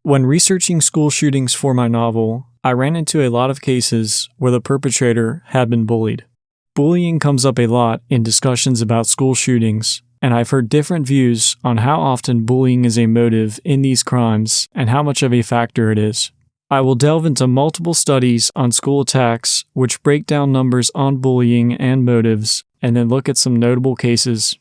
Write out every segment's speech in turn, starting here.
When researching school shootings for my novel, I ran into a lot of cases where the perpetrator had been bullied. Bullying comes up a lot in discussions about school shootings, and I've heard different views on how often bullying is a motive in these crimes and how much of a factor it is. I will delve into multiple studies on school attacks which break down numbers on bullying and motives, and then look at some notable cases.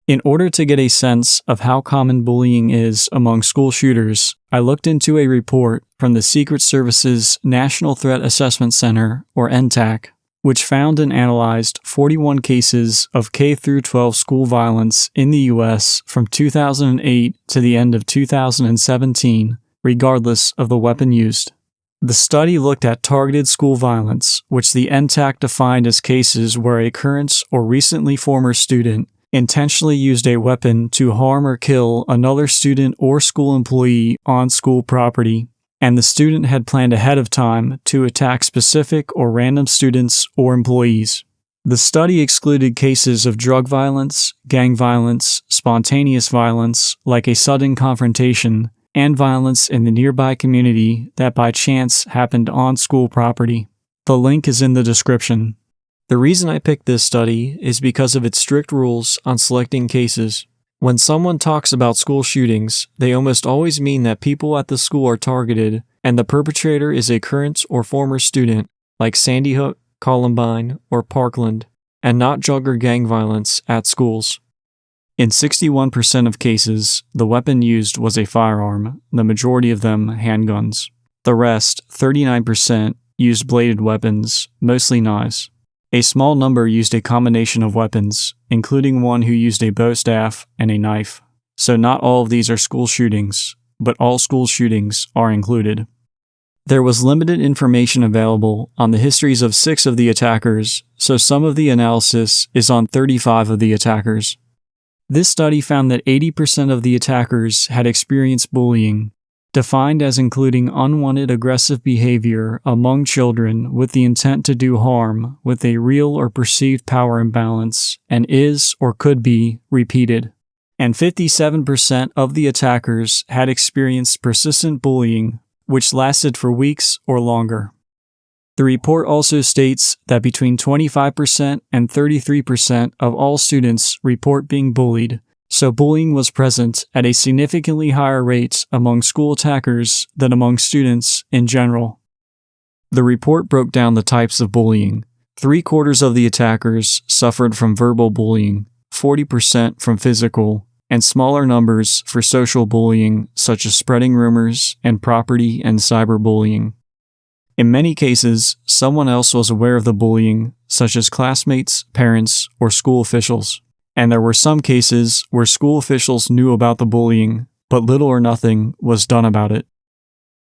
In order to get a sense of how common bullying is among school shooters, I looked into a report from the Secret Service's National Threat Assessment Center, or NTAC, which found and analyzed 41 cases of K-12 school violence in the U.S. from 2008 to the end of 2017, regardless of the weapon used. The study looked at targeted school violence, which the NTAC defined as cases where a current or recently former student intentionally used a weapon to harm or kill another student or school employee on school property, and the student had planned ahead of time to attack specific or random students or employees. The study excluded cases of drug violence, gang violence, spontaneous violence, like a sudden confrontation, and violence in the nearby community that by chance happened on school property. The link is in the description. The reason I picked this study is because of its strict rules on selecting cases. When someone talks about school shootings, they almost always mean that people at the school are targeted and the perpetrator is a current or former student, like Sandy Hook, Columbine, or Parkland, and not drug or gang violence at schools. In 61% of cases, the weapon used was a firearm, the majority of them handguns. The rest, 39%, used bladed weapons, mostly knives. A small number used a combination of weapons, including one who used a bow staff and a knife. So not all of these are school shootings, but all school shootings are included. There was limited information available on the histories of 6 of the attackers, so some of the analysis is on 35 of the attackers. This study found that 80% of the attackers had experienced bullying, defined as including unwanted aggressive behavior among children with the intent to do harm with a real or perceived power imbalance and is or could be repeated. And 57% of the attackers had experienced persistent bullying, which lasted for weeks or longer. The report also states that between 25% and 33% of all students report being bullied, so bullying was present at a significantly higher rate among school attackers than among students in general. The report broke down the types of bullying. 3/4 of the attackers suffered from verbal bullying, 40% from physical, and smaller numbers for social bullying such as spreading rumors and property and cyberbullying. In many cases, someone else was aware of the bullying, such as classmates, parents, or school officials. And there were some cases where school officials knew about the bullying, but little or nothing was done about it.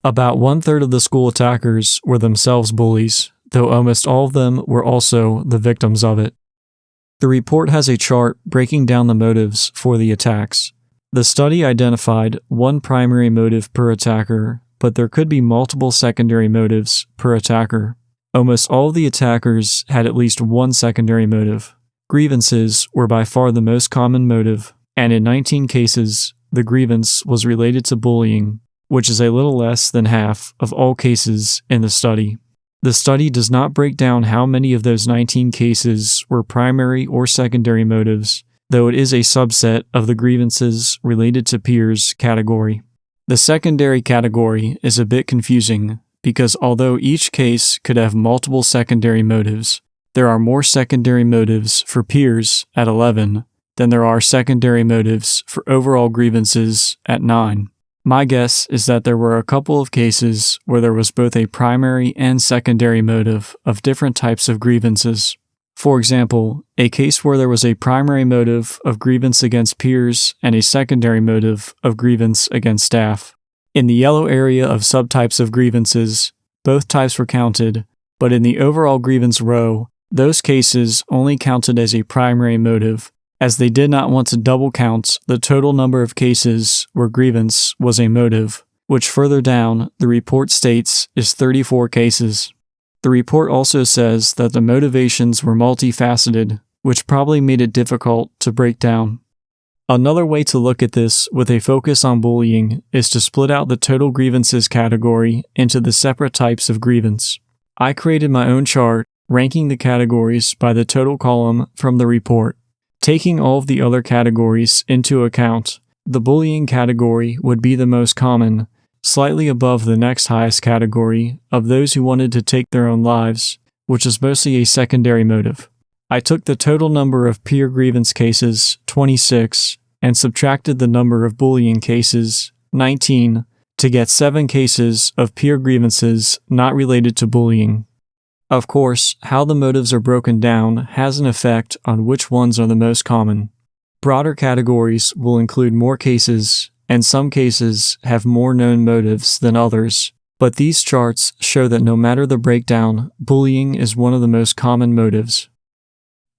About 1/3 of the school attackers were themselves bullies, though almost all of them were also the victims of it. The report has a chart breaking down the motives for the attacks. The study identified one primary motive per attacker, but there could be multiple secondary motives per attacker. Almost all of the attackers had at least one secondary motive. Grievances were by far the most common motive, and in 19 cases, the grievance was related to bullying, which is a little less than half of all cases in the study. The study does not break down how many of those 19 cases were primary or secondary motives, though it is a subset of the grievances related to peers category. The secondary category is a bit confusing because although each case could have multiple secondary motives, there are more secondary motives for peers at 11 than there are secondary motives for overall grievances at 9. My guess is that there were a couple of cases where there was both a primary and secondary motive of different types of grievances. For example, a case where there was a primary motive of grievance against peers and a secondary motive of grievance against staff. In the yellow area of subtypes of grievances, both types were counted, but in the overall grievance row, those cases only counted as a primary motive, as they did not want to double count the total number of cases where grievance was a motive, which further down the report states is 34 cases. The report also says that the motivations were multifaceted, which probably made it difficult to break down. Another way to look at this with a focus on bullying is to split out the total grievances category into the separate types of grievance. I created my own chart ranking the categories by the total column from the report. Taking all of the other categories into account, the bullying category would be the most common, slightly above the next highest category of those who wanted to take their own lives, which is mostly a secondary motive. I took the total number of peer grievance cases, 26, and subtracted the number of bullying cases, 19, to get 7 cases of peer grievances not related to bullying. Of course, how the motives are broken down has an effect on which ones are the most common. Broader categories will include more cases, and some cases have more known motives than others, but these charts show that no matter the breakdown, bullying is one of the most common motives.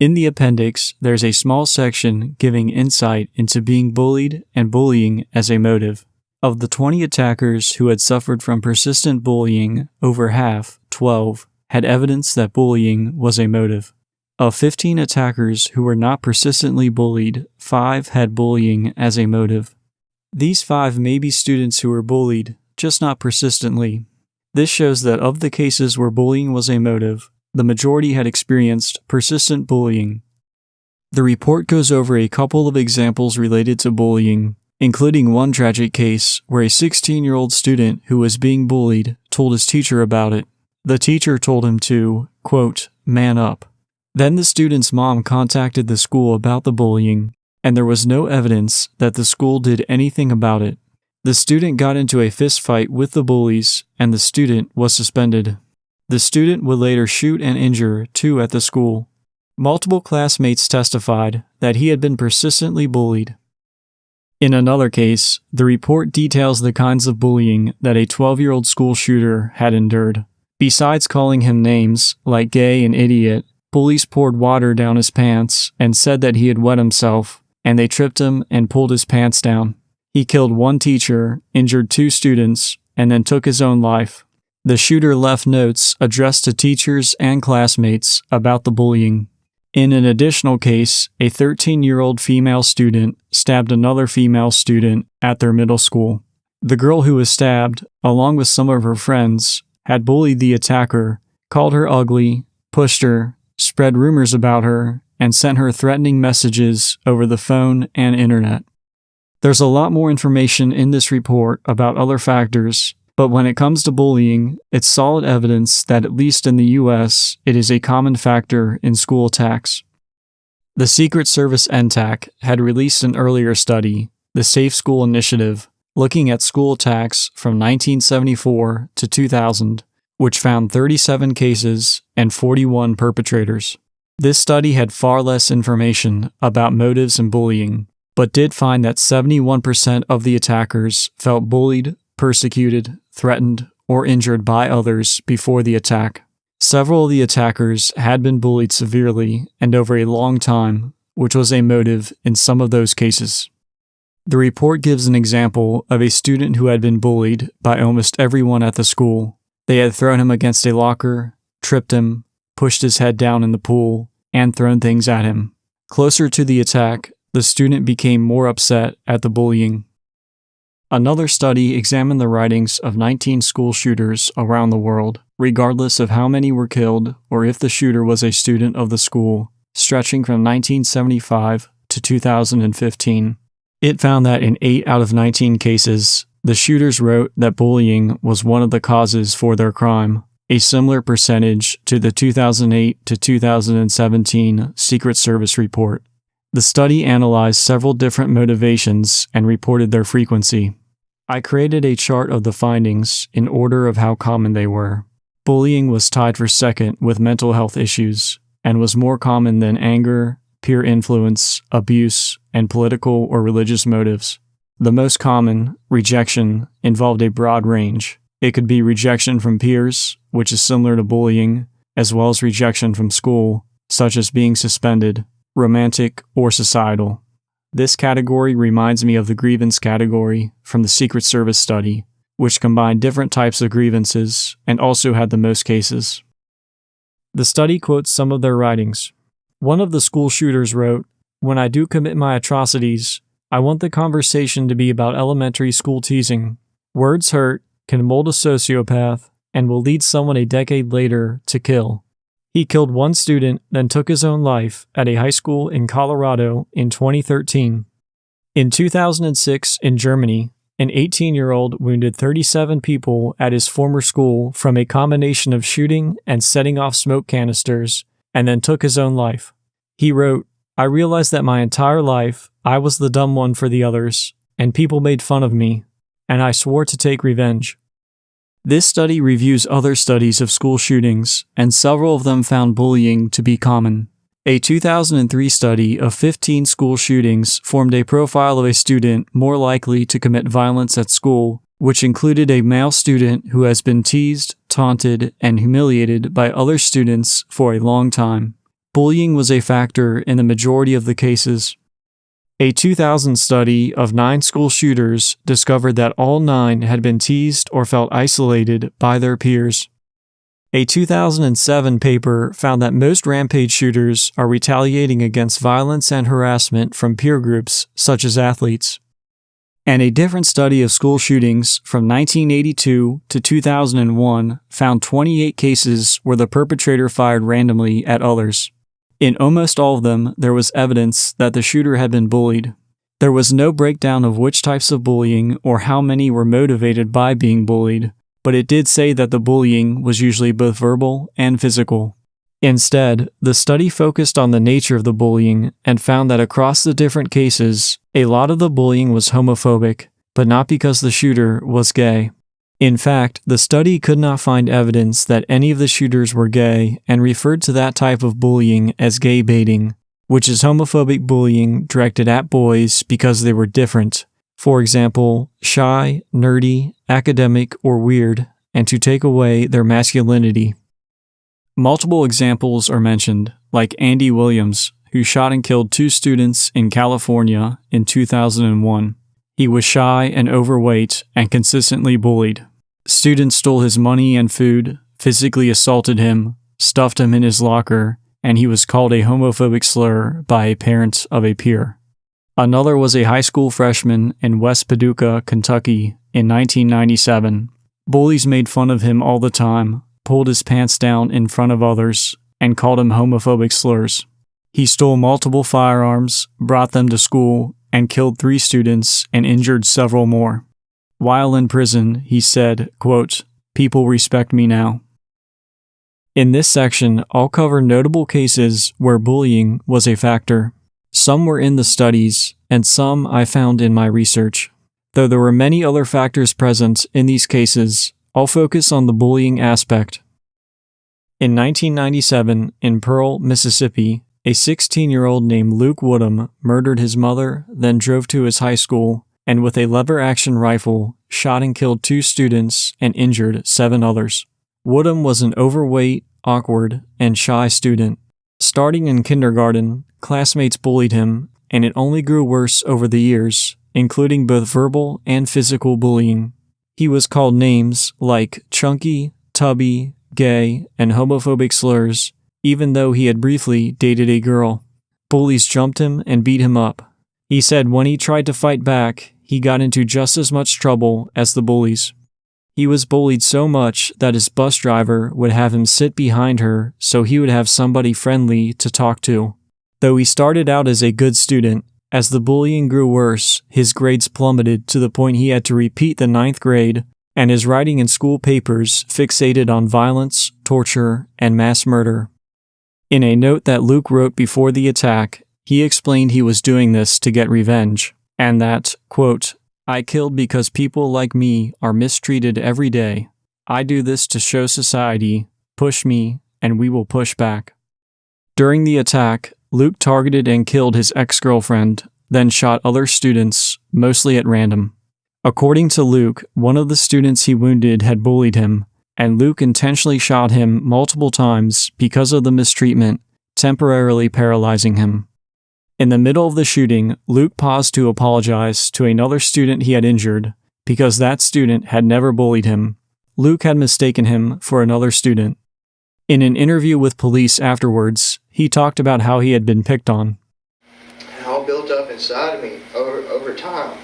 In the appendix, there's a small section giving insight into being bullied and bullying as a motive. Of the 20 attackers who had suffered from persistent bullying, over half, 12, had evidence that bullying was a motive. Of 15 attackers who were not persistently bullied, 5 had bullying as a motive. These 5 may be students who were bullied, just not persistently. This shows that of the cases where bullying was a motive, the majority had experienced persistent bullying. The report goes over a couple of examples related to bullying, including one tragic case where a 16-year-old student who was being bullied told his teacher about it. The teacher told him to, quote, man up. Then the student's mom contacted the school about the bullying, and there was no evidence that the school did anything about it. The student got into a fist fight with the bullies, and the student was suspended. The student would later shoot and injure 2 at the school. Multiple classmates testified that he had been persistently bullied. In another case, the report details the kinds of bullying that a 12-year-old school shooter had endured. Besides calling him names like gay and idiot, bullies poured water down his pants and said that he had wet himself, and they tripped him and pulled his pants down. He killed 1 teacher, injured 2 students, and then took his own life. The shooter left notes addressed to teachers and classmates about the bullying. In an additional case, a 13-year-old female student stabbed another female student at their middle school. The girl who was stabbed, along with some of her friends, had bullied the attacker, called her ugly, pushed her, spread rumors about her, and sent her threatening messages over the phone and internet. There's a lot more information in this report about other factors, but when it comes to bullying, it's solid evidence that at least in the US, it is a common factor in school attacks. The Secret Service NTAC had released an earlier study, the Safe School Initiative, looking at school attacks from 1974 to 2000, which found 37 cases and 41 perpetrators. This study had far less information about motives and bullying, but did find that 71% of the attackers felt bullied, persecuted, threatened, or injured by others before the attack. Several of the attackers had been bullied severely and over a long time, which was a motive in some of those cases. The report gives an example of a student who had been bullied by almost everyone at the school. They had thrown him against a locker, tripped him, pushed his head down in the pool, and thrown things at him. Closer to the attack, the student became more upset at the bullying. Another study examined the writings of 19 school shooters around the world, regardless of how many were killed or if the shooter was a student of the school, stretching from 1975 to 2015. It found that in 8 out of 19 cases, the shooters wrote that bullying was one of the causes for their crime, a similar percentage to the 2008 to 2017 Secret Service report. The study analyzed several different motivations and reported their frequency. I created a chart of the findings in order of how common they were. Bullying was tied for second with mental health issues and was more common than anger, peer influence, abuse, and political or religious motives. The most common, rejection, involved a broad range. It could be rejection from peers, which is similar to bullying, as well as rejection from school, such as being suspended, romantic, or societal. This category reminds me of the grievance category from the Secret Service study, which combined different types of grievances and also had the most cases. The study quotes some of their writings. One of the school shooters wrote, "When I do commit my atrocities, I want the conversation to be about elementary school teasing. Words hurt, can mold a sociopath, and will lead someone a decade later to kill. He killed one student, then took his own life at a high school in Colorado in 2013. In 2006, in Germany, an 18-year-old wounded 37 people at his former school from a combination of shooting and setting off smoke canisters, and then took his own life. He wrote, "I realized that my entire life, I was the dumb one for the others, and people made fun of me, and I swore to take revenge." This study reviews other studies of school shootings, and several of them found bullying to be common. A 2003 study of 15 school shootings formed a profile of a student more likely to commit violence at school, which included a male student who has been teased, taunted, and humiliated by other students for a long time. Bullying was a factor in the majority of the cases. A 2000 study of 9 school shooters discovered that all 9 had been teased or felt isolated by their peers. A 2007 paper found that most rampage shooters are retaliating against violence and harassment from peer groups, such as athletes. And a different study of school shootings from 1982 to 2001 found 28 cases where the perpetrator fired randomly at others. In almost all of them, there was evidence that the shooter had been bullied. There was no breakdown of which types of bullying or how many were motivated by being bullied, but it did say that the bullying was usually both verbal and physical. Instead, the study focused on the nature of the bullying and found that across the different cases, a lot of the bullying was homophobic, but not because the shooter was gay. In fact, the study could not find evidence that any of the shooters were gay and referred to that type of bullying as gay baiting, which is homophobic bullying directed at boys because they were different. For example, shy, nerdy, academic, or weird, and to take away their masculinity. Multiple examples are mentioned, like Andy Williams, who shot and killed 2 students in California in 2001. He was shy and overweight and consistently bullied. Students stole his money and food, physically assaulted him, stuffed him in his locker, and he was called a homophobic slur by a parent of a peer. Another was a high school freshman in West Paducah, Kentucky, in 1997. Bullies made fun of him all the time, pulled his pants down in front of others, and called him homophobic slurs. He stole multiple firearms, brought them to school, and killed 3 students and injured several more. While in prison, he said, quote, "People respect me now." In this section, I'll cover notable cases where bullying was a factor. Some were in the studies, and some I found in my research. Though there were many other factors present in these cases, I'll focus on the bullying aspect. In 1997, in Pearl, Mississippi, a 16-year-old named Luke Woodham murdered his mother, then drove to his high school, and with a lever-action rifle, shot and killed 2 students and injured 7 others. Woodham was an overweight, awkward, and shy student. Starting in kindergarten, classmates bullied him, and it only grew worse over the years, including both verbal and physical bullying. He was called names like chunky, tubby, gay, and homophobic slurs, even though he had briefly dated a girl. Bullies jumped him and beat him up. He said when he tried to fight back, he got into just as much trouble as the bullies. He was bullied so much that his bus driver would have him sit behind her so he would have somebody friendly to talk to. Though he started out as a good student, as the bullying grew worse, his grades plummeted to the point he had to repeat the 9th grade, and his writing in school papers fixated on violence, torture, and mass murder. In a note that Luke wrote before the attack, he explained he was doing this to get revenge, and that, quote, "I killed because people like me are mistreated every day. I do this to show society, push me, and we will push back." During the attack, Luke targeted and killed his ex-girlfriend, then shot other students, mostly at random. According to Luke, one of the students he wounded had bullied him, and Luke intentionally shot him multiple times because of the mistreatment, temporarily paralyzing him. In the middle of the shooting, Luke paused to apologize to another student he had injured, because that student had never bullied him. Luke had mistaken him for another student. In an interview with police afterwards, he talked about how he had been picked on. How all built up inside of me over time.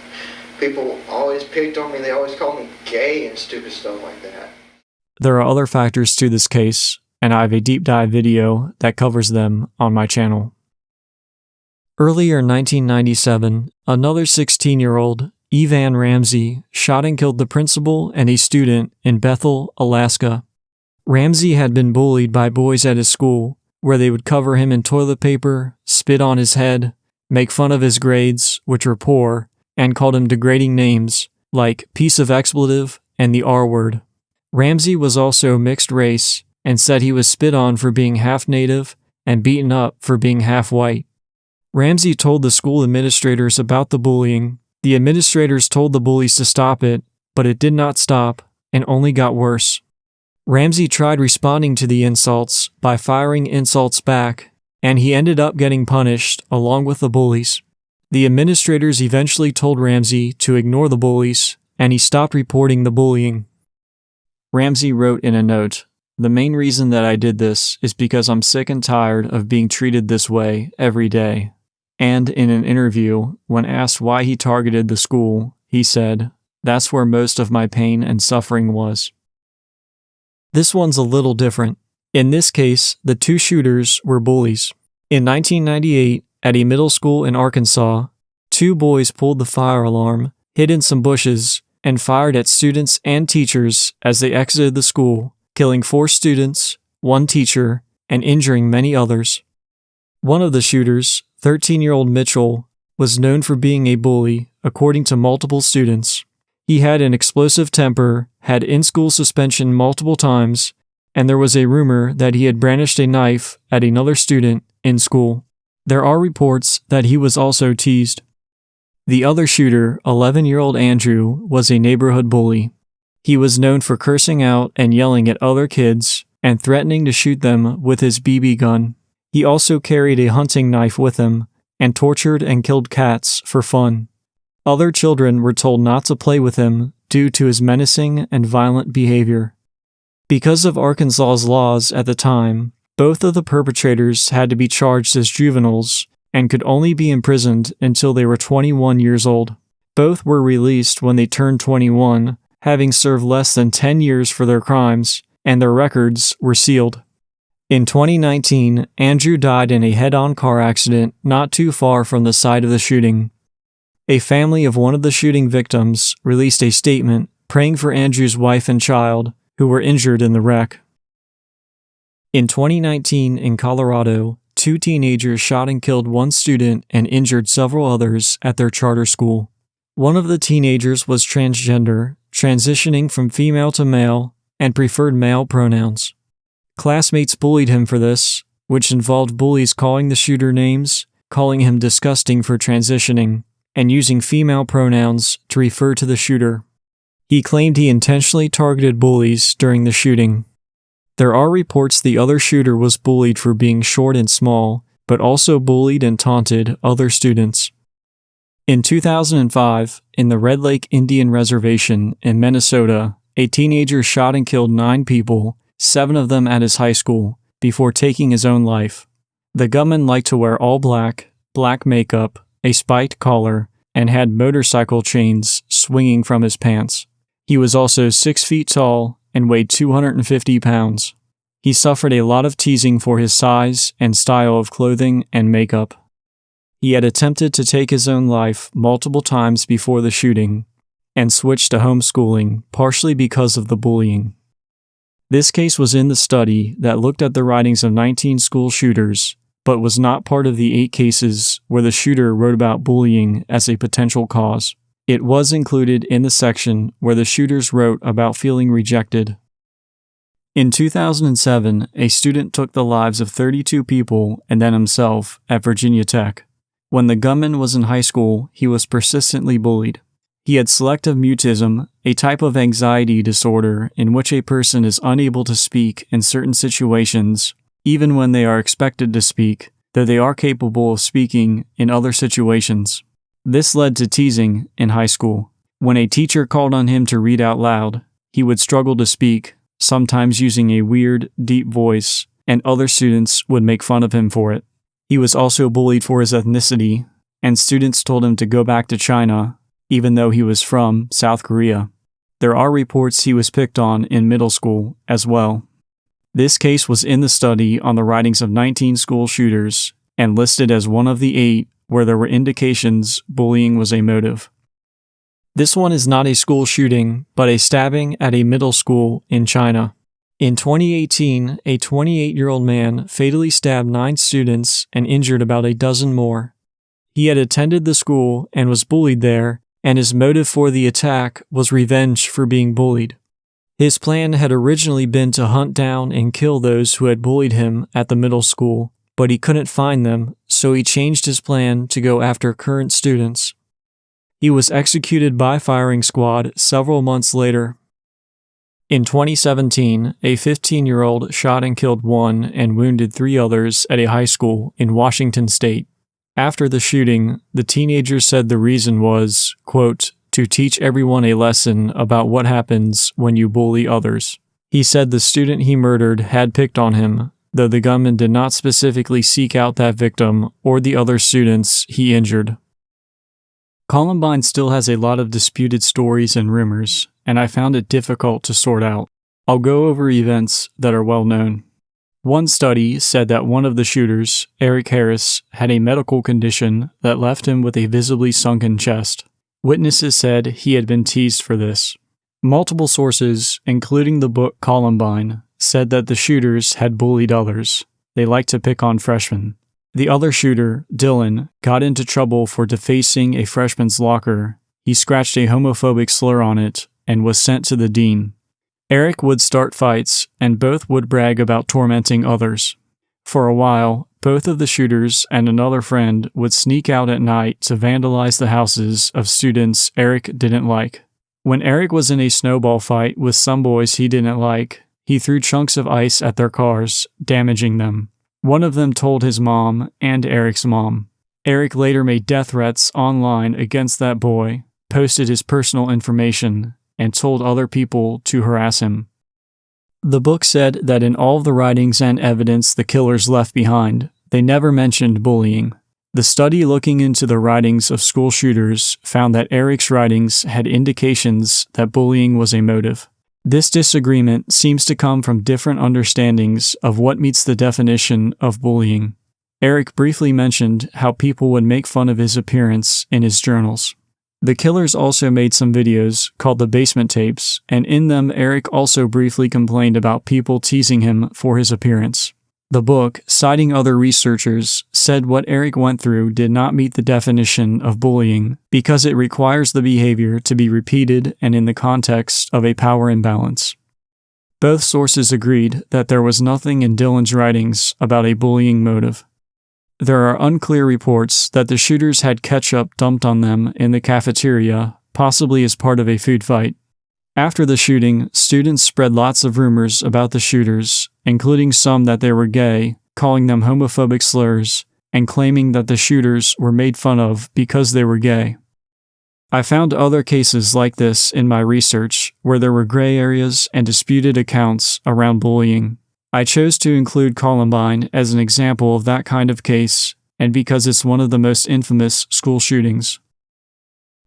People always picked on me. They always called me gay and stupid stuff like that. There are other factors to this case, and I have a deep dive video that covers them on my channel. Earlier in 1997, another 16-year-old, Evan Ramsey, shot and killed the principal and a student in Bethel, Alaska. Ramsey had been bullied by boys at his school, where they would cover him in toilet paper, spit on his head, make fun of his grades, which were poor, and called him degrading names like piece of expletive and the R word. Ramsey was also mixed race and said he was spit on for being half native and beaten up for being half white. Ramsey told the school administrators about the bullying. The administrators told the bullies to stop it, but it did not stop and only got worse. Ramsey tried responding to the insults by firing insults back, and he ended up getting punished along with the bullies. The administrators eventually told Ramsey to ignore the bullies, and he stopped reporting the bullying. Ramsey wrote in a note, "The main reason that I did this is because I'm sick and tired of being treated this way every day." And in an interview, when asked why he targeted the school, he said, "That's where most of my pain and suffering was." This one's a little different. In this case, the two shooters were bullies. In 1998, at a middle school in Arkansas, two boys pulled the fire alarm, hid in some bushes, and fired at students and teachers as they exited the school, killing 4 students, 1 teacher, and injuring many others. One of the shooters, 13-year-old Mitchell, was known for being a bully, according to multiple students. He had an explosive temper, had in-school suspension multiple times, and there was a rumor that he had brandished a knife at another student in school. There are reports that he was also teased. The other shooter, 11-year-old Andrew, was a neighborhood bully. He was known for cursing out and yelling at other kids and threatening to shoot them with his BB gun. He also carried a hunting knife with him and tortured and killed cats for fun. Other children were told not to play with him due to his menacing and violent behavior. Because of Arkansas's laws at the time, both of the perpetrators had to be charged as juveniles and could only be imprisoned until they were 21 years old. Both were released when they turned 21, having served less than 10 years for their crimes, and their records were sealed. In 2019, Andrew died in a head-on car accident not too far from the site of the shooting. A family of one of the shooting victims released a statement praying for Andrew's wife and child, who were injured in the wreck. In 2019, in Colorado, 2 teenagers shot and killed 1 student and injured several others at their charter school. One of the teenagers was transgender, transitioning from female to male, and preferred male pronouns. Classmates bullied him for this, which involved bullies calling the shooter names, calling him disgusting for transitioning, and using female pronouns to refer to the shooter. He claimed he intentionally targeted bullies during the shooting. There are reports the other shooter was bullied for being short and small, but also bullied and taunted other students. In 2005, in the Red Lake Indian Reservation in Minnesota, a teenager shot and killed 9 people, 7 of them at his high school, before taking his own life. The gunman liked to wear all black, black makeup, a spiked collar, and had motorcycle chains swinging from his pants. He was also 6 feet tall and weighed 250 pounds. He suffered a lot of teasing for his size and style of clothing and makeup. He had attempted to take his own life multiple times before the shooting and switched to homeschooling partially because of the bullying. This case was in the study that looked at the writings of 19 school shooters, but was not part of the 8 cases where the shooter wrote about bullying as a potential cause. It was included in the section where the shooters wrote about feeling rejected. In 2007, a student took the lives of 32 people and then himself at Virginia Tech. When the gunman was in high school, he was persistently bullied. He had selective mutism, a type of anxiety disorder in which a person is unable to speak in certain situations, even when they are expected to speak, though they are capable of speaking in other situations. This led to teasing in high school. When a teacher called on him to read out loud, he would struggle to speak, sometimes using a weird, deep voice, and other students would make fun of him for it. He was also bullied for his ethnicity, and students told him to go back to China, even though he was from South Korea. There are reports he was picked on in middle school as well. This case was in the study on the writings of 19 school shooters and listed as one of the 8 where there were indications bullying was a motive. This one is not a school shooting, but a stabbing at a middle school in China. In 2018, a 28-year-old man fatally stabbed 9 students and injured about a dozen more. He had attended the school and was bullied there, and his motive for the attack was revenge for being bullied. His plan had originally been to hunt down and kill those who had bullied him at the middle school, but he couldn't find them, so he changed his plan to go after current students. He was executed by firing squad several months later. In 2017, a 15-year-old shot and killed 1 and wounded 3 others at a high school in Washington state. After the shooting, the teenager said the reason was, quote, to teach everyone a lesson about what happens when you bully others. He said the student he murdered had picked on him, though the gunman did not specifically seek out that victim or the other students he injured. Columbine still has a lot of disputed stories and rumors, and I found it difficult to sort out. I'll go over events that are well known. One study said that one of the shooters, Eric Harris, had a medical condition that left him with a visibly sunken chest. Witnesses said he had been teased for this. Multiple sources, including the book Columbine, said that the shooters had bullied others. They liked to pick on freshmen. The other shooter, Dylan, got into trouble for defacing a freshman's locker. He scratched a homophobic slur on it and was sent to the dean. Eric would start fights, and both would brag about tormenting others. For a while, both of the shooters and another friend would sneak out at night to vandalize the houses of students Eric didn't like. When Eric was in a snowball fight with some boys he didn't like, he threw chunks of ice at their cars, damaging them. One of them told his mom and Eric's mom. Eric later made death threats online against that boy, posted his personal information, and told other people to harass him. The book said that in all of the writings and evidence the killers left behind, they never mentioned bullying. The study looking into the writings of school shooters found that Eric's writings had indications that bullying was a motive. This disagreement seems to come from different understandings of what meets the definition of bullying. Eric briefly mentioned how people would make fun of his appearance in his journals. The killers also made some videos called the basement tapes, and in them Eric also briefly complained about people teasing him for his appearance. The book, citing other researchers, said what Eric went through did not meet the definition of bullying because it requires the behavior to be repeated and in the context of a power imbalance. Both sources agreed that there was nothing in Dylan's writings about a bullying motive. There are unclear reports that the shooters had ketchup dumped on them in the cafeteria, possibly as part of a food fight. After the shooting, students spread lots of rumors about the shooters, including some that they were gay, calling them homophobic slurs, and claiming that the shooters were made fun of because they were gay. I found other cases like this in my research, where there were gray areas and disputed accounts around bullying. I chose to include Columbine as an example of that kind of case, and because it's one of the most infamous school shootings.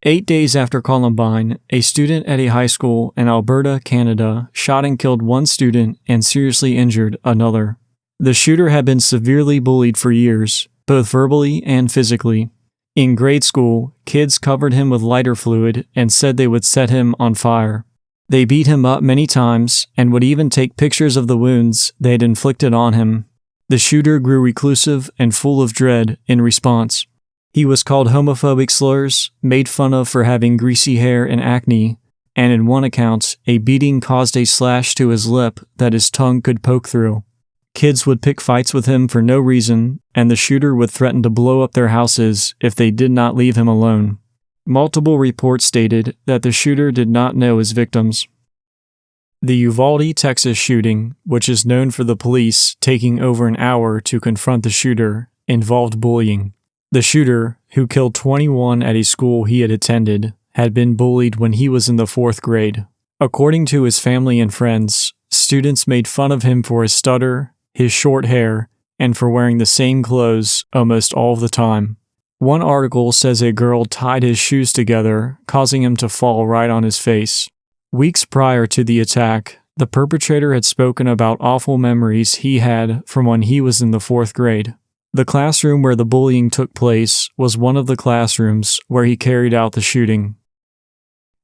8 days after Columbine, a student at a high school in Alberta, Canada, shot and killed one student and seriously injured another. The shooter had been severely bullied for years, both verbally and physically. In grade school, kids covered him with lighter fluid and said they would set him on fire. They beat him up many times and would even take pictures of the wounds they had inflicted on him. The shooter grew reclusive and full of dread in response. He was called homophobic slurs, made fun of for having greasy hair and acne, and in one account, a beating caused a slash to his lip that his tongue could poke through. Kids would pick fights with him for no reason, and the shooter would threaten to blow up their houses if they did not leave him alone. Multiple reports stated that the shooter did not know his victims. The Uvalde, Texas shooting, which is known for the police taking over an hour to confront the shooter, involved bullying. The shooter, who killed 21 at a school he had attended, had been bullied when he was in the 4th grade. According to his family and friends, students made fun of him for his stutter, his short hair, and for wearing the same clothes almost all of the time. One article says a girl tied his shoes together, causing him to fall right on his face. Weeks prior to the attack, the perpetrator had spoken about awful memories he had from when he was in the 4th grade. The classroom where the bullying took place was one of the classrooms where he carried out the shooting.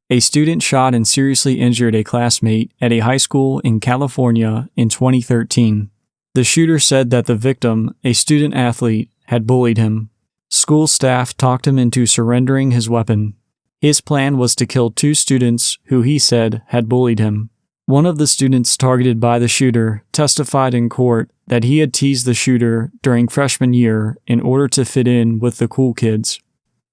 A student shot and seriously injured a classmate at a high school in California in 2013. The shooter said that the victim, a student athlete, had bullied him. School staff talked him into surrendering his weapon. His plan was to kill 2 students who he said had bullied him. One of the students targeted by the shooter testified in court that he had teased the shooter during freshman year in order to fit in with the cool kids.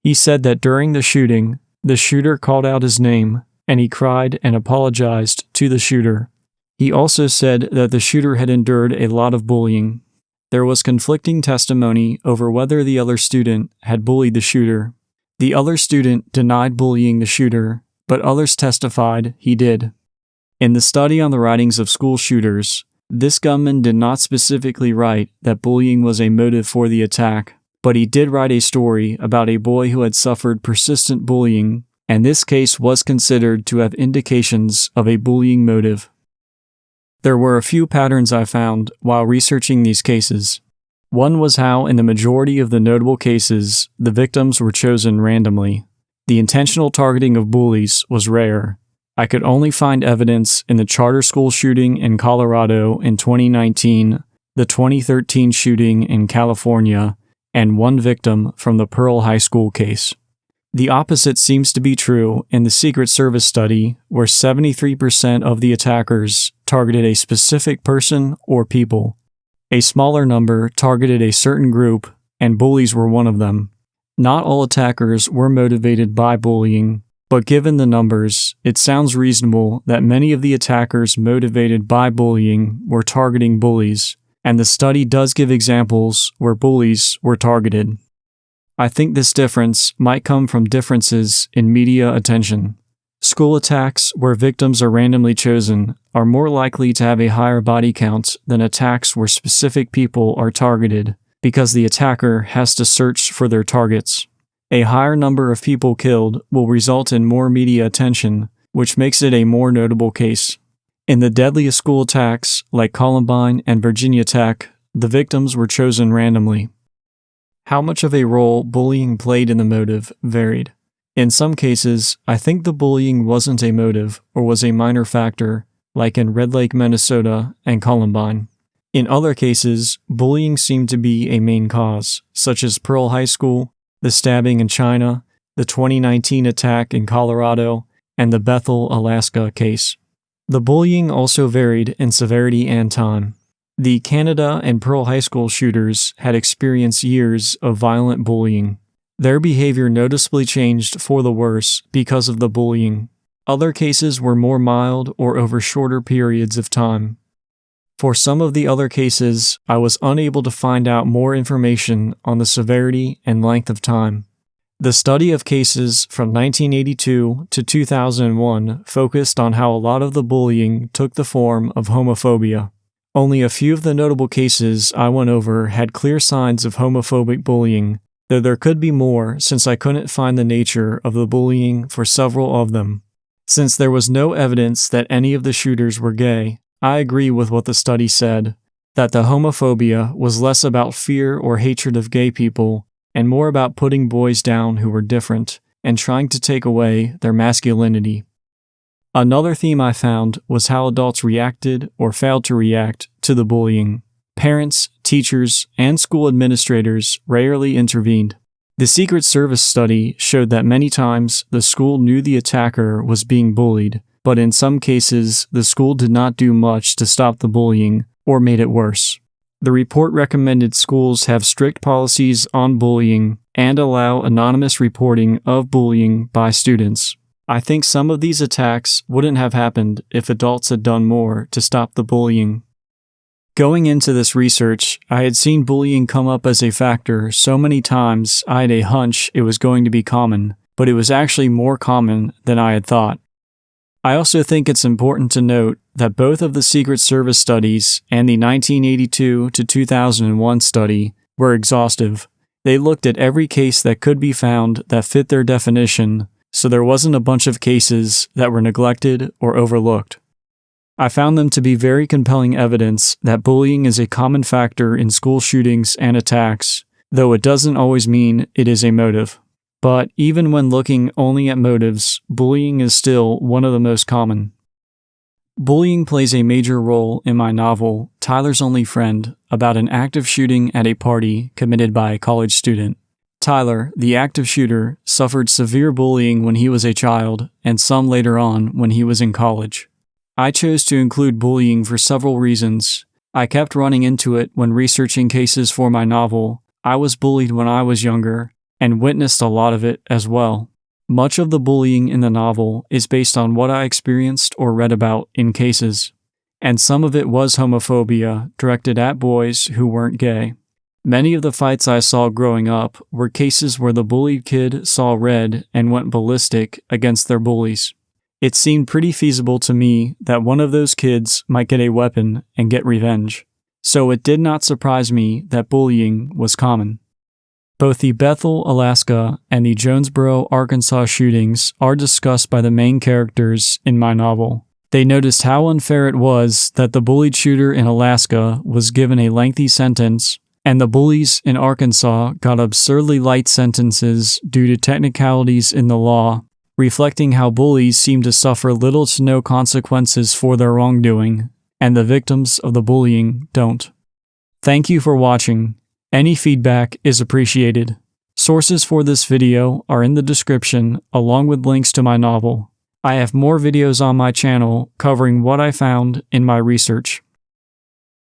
He said that during the shooting, the shooter called out his name, and he cried and apologized to the shooter. He also said that the shooter had endured a lot of bullying. There was conflicting testimony over whether the other student had bullied the shooter. The other student denied bullying the shooter, but others testified he did. In the study on the writings of school shooters, this gunman did not specifically write that bullying was a motive for the attack, but he did write a story about a boy who had suffered persistent bullying, and this case was considered to have indications of a bullying motive. There were a few patterns I found while researching these cases. One was how, in the majority of the notable cases, the victims were chosen randomly. The intentional targeting of bullies was rare. I could only find evidence in the charter school shooting in Colorado in 2019, the 2013 shooting in California, and one victim from the Pearl High School case. The opposite seems to be true in the Secret Service study, where 73% of the attackers targeted a specific person or people. A smaller number targeted a certain group, and bullies were one of them. Not all attackers were motivated by bullying, but given the numbers, it sounds reasonable that many of the attackers motivated by bullying were targeting bullies, and the study does give examples where bullies were targeted. I think this difference might come from differences in media attention. School attacks where victims are randomly chosen are more likely to have a higher body count than attacks where specific people are targeted, because the attacker has to search for their targets. A higher number of people killed will result in more media attention, which makes it a more notable case. In the deadliest school attacks, like Columbine and Virginia Tech, the victims were chosen randomly. How much of a role bullying played in the motive varied. In some cases, I think the bullying wasn't a motive or was a minor factor, like in Red Lake, Minnesota, and Columbine. In other cases, bullying seemed to be a main cause, such as Pearl High School, the stabbing in China, the 2019 attack in Colorado, and the Bethel, Alaska case. The bullying also varied in severity and time. The Canada and Pearl High School shooters had experienced years of violent bullying. Their behavior noticeably changed for the worse because of the bullying. Other cases were more mild or over shorter periods of time. For some of the other cases, I was unable to find out more information on the severity and length of time. The study of cases from 1982 to 2001 focused on how a lot of the bullying took the form of homophobia. Only a few of the notable cases I went over had clear signs of homophobic bullying, though there could be more since I couldn't find the nature of the bullying for several of them. Since there was no evidence that any of the shooters were gay, I agree with what the study said, that the homophobia was less about fear or hatred of gay people and more about putting boys down who were different and trying to take away their masculinity. Another theme I found was how adults reacted or failed to react to the bullying. Parents, teachers, and school administrators rarely intervened. The Secret Service study showed that many times the school knew the attacker was being bullied, but in some cases, the school did not do much to stop the bullying or made it worse. The report recommended schools have strict policies on bullying and allow anonymous reporting of bullying by students. I think some of these attacks wouldn't have happened if adults had done more to stop the bullying. Going into this research, I had seen bullying come up as a factor so many times I had a hunch it was going to be common, but it was actually more common than I had thought. I also think it's important to note that both of the Secret Service studies and the 1982 to 2001 study were exhaustive. They looked at every case that could be found that fit their definition, so there wasn't a bunch of cases that were neglected or overlooked. I found them to be very compelling evidence that bullying is a common factor in school shootings and attacks, though it doesn't always mean it is a motive. But even when looking only at motives, bullying is still one of the most common. Bullying plays a major role in my novel, Tyler's Only Friend, about an active shooting at a party committed by a college student. Tyler, the active shooter, suffered severe bullying when he was a child, and some later on when he was in college. I chose to include bullying for several reasons. I kept running into it when researching cases for my novel. I was bullied when I was younger, and witnessed a lot of it as well. Much of the bullying in the novel is based on what I experienced or read about in cases, and some of it was homophobia directed at boys who weren't gay. Many of the fights I saw growing up were cases where the bullied kid saw red and went ballistic against their bullies. It seemed pretty feasible to me that one of those kids might get a weapon and get revenge, so it did not surprise me that bullying was common. Both the Bethel, Alaska, and the Jonesboro, Arkansas shootings are discussed by the main characters in my novel. They noticed how unfair it was that the bullied shooter in Alaska was given a lengthy sentence, and the bullies in Arkansas got absurdly light sentences due to technicalities in the law, reflecting how bullies seem to suffer little to no consequences for their wrongdoing, and the victims of the bullying don't. Thank you for watching. Any feedback is appreciated. Sources for this video are in the description, along with links to my novel. I have more videos on my channel covering what I found in my research.